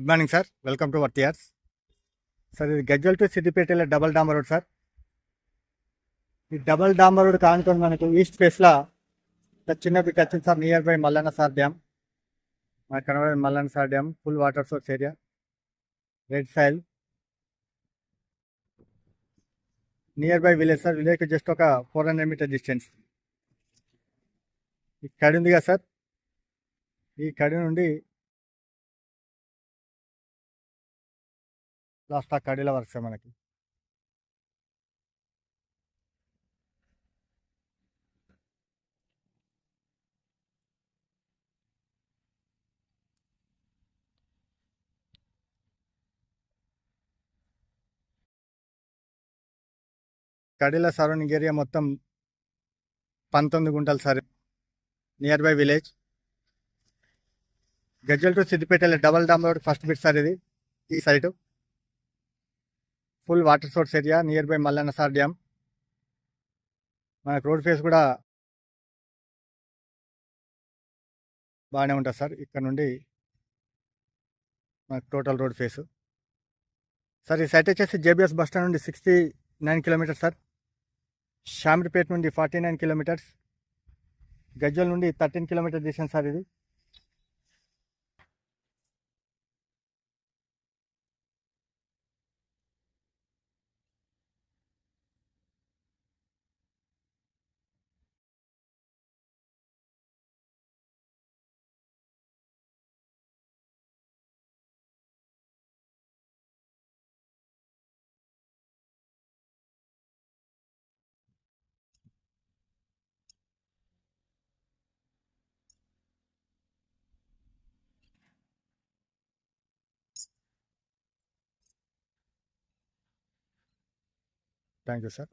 Good morning sir, welcome to వర్తియార్స్. Sir ఇది Gajwel to సిద్దిపేటలో డబల్ డాంబర్ రోడ్ సార్. ఈ డబల్ డాంబర్ రోడ్ కానుకొని మనకు ఈస్ట్ ఫేస్లో చిన్న బిట్ వచ్చింది sir. Near by Mallanna sir dam. మనకు కనబడే Mallanna sir dam full water source area, red soil, near by village sir. Village just ఒక 400 మీటర్ డిస్టెన్స్. ఈ కడి ఉంది కదా సార్, ఈ కడి నుండి లాస్ట్ ఆ కడిలో వరకు సార్ మనకి. కడిల సరౌండింగ్ ఏరియా మొత్తం 19 గుంటలు sir. Near by village. Gajwel to సిద్దిపేటలో డబల్ డాంబర్ రోడ్ ఫస్ట్ బిట్ సార్ ఇది. ఈ site full water source area, near by Mallanna sir dam. మనకు రోడ్ ఫేస్ కూడా బాగానే ఉంటుంది సార్. ఇక్కడ నుండి మనకు టోటల్ రోడ్ ఫేసు సార్. ఈ సైట్ వచ్చేసి జేబీఎస్ బస్ స్టాండ్ నుండి 69 కిలోమీటర్స్ సార్. షామిర్పేట నుండి 49 కిలోమీటర్స్. గజ్వల్ నుండి 13 కిలోమీటర్ డిస్టెన్స్ సార్ ఇది. Thank you sir.